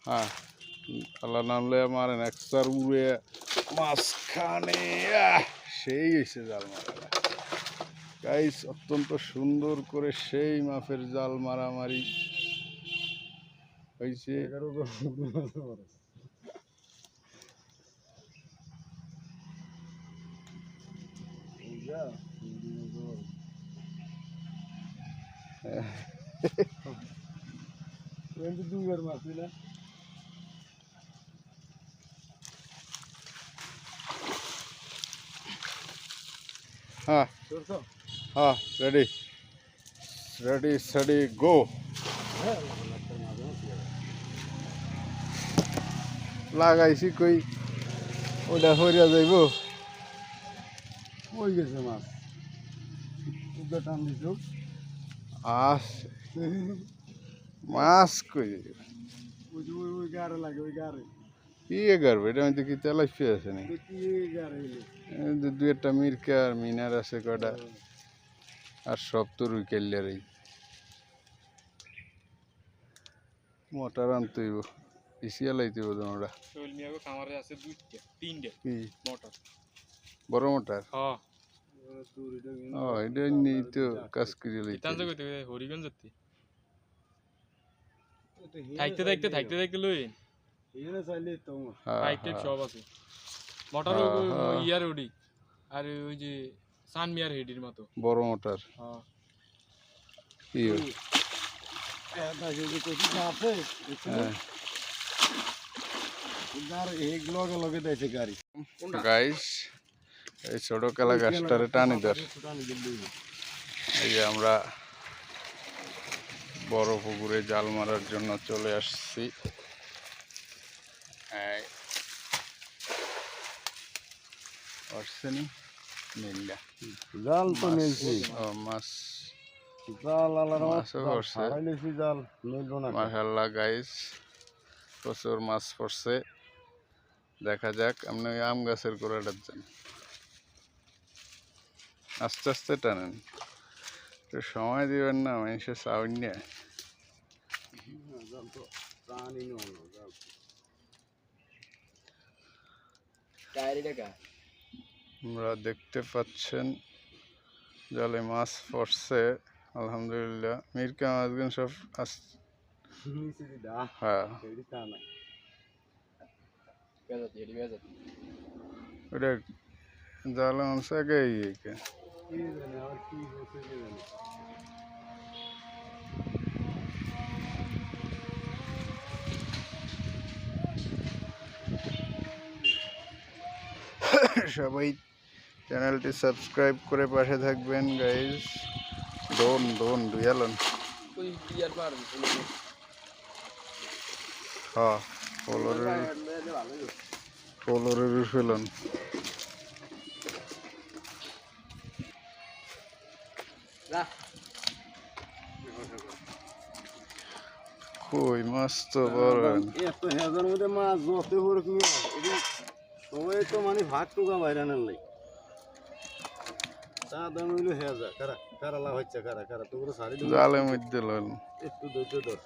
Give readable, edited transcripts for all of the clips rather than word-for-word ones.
হ্যাঁ আল্লাহ নামলে মারেন একসার উড়ে মাঝখানে সেই হয়েছে জাল মারা গাইস অত্যন্ত সুন্দর করে সেই মাপের জাল মারামারি হয়েছে। হ্যাঁ হ্যাঁ রেডি রেডি সেডি গো। লাগাইছি কই ওটা হইয়া যাইব ওই গেছে মাছ টান দিছ আস মাছ কই ওই গাড়ে লাগে ওই গাড়ে কি করবে এটা মধ্যে কি তেলাপি আছে নি কি গাড়ে দু একটা মিরকা আর মিনার আছে কটা আর সব তো রুই কেল্লারই মোটর আনতে হইব পিছিয়ে লাইতে হইব ওটা খামারে আছে দুইটা তিনটা কি মোটর বড় মোটর হ্যাঁ ও এটা নিয়ে তো কাজ করে লাইতে ইতান কইতে হরিগঞ্জ যেতে থাকতে থাকতে লই এখানে চাইলে তো ফাইটে সব আছে মোটর ইয়ার ওডি আর ওই যে সানমিয়ার হেডির মতো বড় মোটর হ্যাঁ কি এটা যে কইছি আছে গাড়ি এক লগে লগে দেছে গাড়ি গাইস এই ছোট কালা গাছটারে টানি ধর এই যে আমরা বড় পুকুরে জাল মারার জন্য চলে আসছি। আসছেনি মিল্লা জাল তো মিলছে ও মাছ জাল আলার মাছও পড়ছে হারাইলেছি জাল মিলবো না মাশাআল্লাহ গাইস প্রচুর মাছ পড়ছে। দেখা যাক আপনি ওই আম গাছের গোড়াটা যান আস্তে আস্তে টানেন একটু সময় দিবেন না মানুষের চাউন নিয়ে জাল তো টানি নো জাল আমরা দেখতে পাচ্ছেন জালে মাছ পড়ছে আলহামদুলিল্লাহ। মিরকা মাছগুলো সব নিচে দা হ্যাঁ এডি টানা ওটা জালে মাছ আগে কি জানে আর কি হচ্ছে কি জানে সবাই চ্যানেলটি সাবস্ক্রাইব করে পাশে থাকবেন গাইস। ডোন ডোন দুয়ালন ওই ইয়ার পার হ্যাঁ পোলরের ফেলন কই মাছ তো বড় এত হেজার মধ্যে মাছ যত হরক নিয়ে সবাই তো মানে ভাগ টুকা বাইরে নাই চা দাম হইলো হেজার কারা কারালা হচ্ছে কারা কারা তো পুরো সারি জালের মধ্যে লন একটু ধৈর্য ধর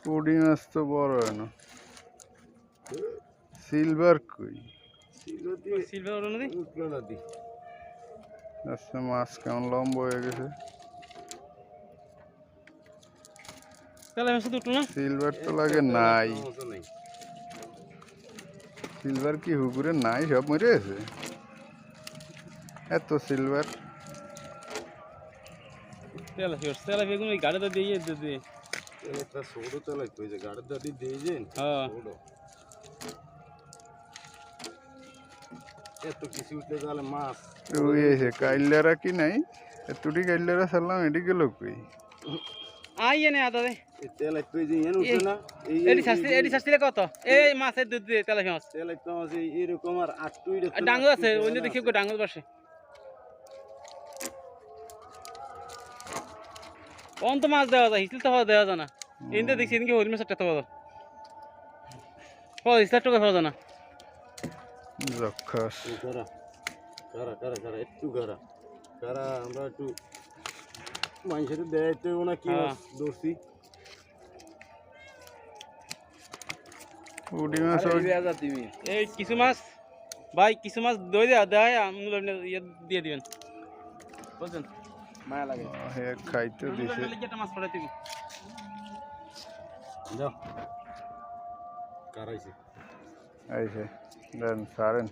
পুডি মাছ তো বড় হয় না সিলভার কই সিলভার ওরা নদী উঠলো নদী আচ্ছা মাছ কেমন লম্বা হয়ে গেছে তাহলে আমি শুধু উঠলো না সিলভার তো লাগে নাই সিলভার কি হুকুরে নাই সব মরে আছে এত সিলভার তেলাপি ওই গাড়িতে দিয়ে দিয়ে একটা ছোটো চালাই কইছে গাড়ির দাদি দিয়েছেন হ্যাঁ এত কিছু উঠলে তাহলে মাছ ওই এসে কাইলারা কি নাই এতটি কাইলারা ছাড়লাম এটি গেল কই আইয়ে নে আদা দে তেল কই যে এন উঠে না এডি শাস্তিলে কত এই মাছের দুধ দিয়ে তেলাপি মাছ তেল তো আছে এরকম আর আটটু ডাঙ্গর আছে অন্য দেখি ডাঙ্গর পাশে কোন তো মাছ দেওয়া যায় হিসেল তো দেওয়া যায় না এনতে দেখছি এদিকে হরিণ মাছ একটা পাওয়া যায় হিসেল টাকা পাওয়া যায় না যক্ষাস করা করা করা করা একটু করা কারা আমরা একটু মানুষের দেখাইতে না কি হ্যাঁ। মাছ ধরছি পুঁটি মাছ এই কিছু মাছ ভাই কিছু মাছ দই দেওয়া দেয় ইয়ে দিয়ে দিবেন বুঝছেন মায়া লাগে হে খাইতে দিছে একটা মাছ পড়াই তুমি যাও কারাইছে আইছে দেন সারেন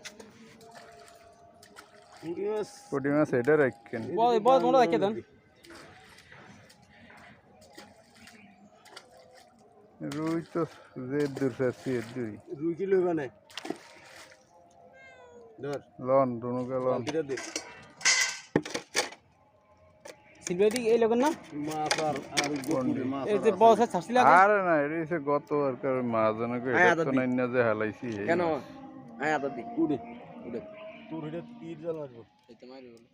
পুঁটি মাছ পুঁটি মাছ এটা রাখেন বল তোমরা রেখে দেন রুই তো যে দূর চাচ্ছি এর দূরই রুই কিলো হবে না ধর লন দুনুকে লন বালতিটা দে সিলভারি এই লগন না মাছ আর পুঁটি মাছ এই যে বস ছাড়ছিল আরে না এটা হচ্ছে গত আর কার মাঝজনকে এটা তো নাই না যে হালাইছি এই কেন মাছ। আয় আদা দি উড়ে উড়ে তোর এটা তীর জাল মারবো এই তো মারি বলে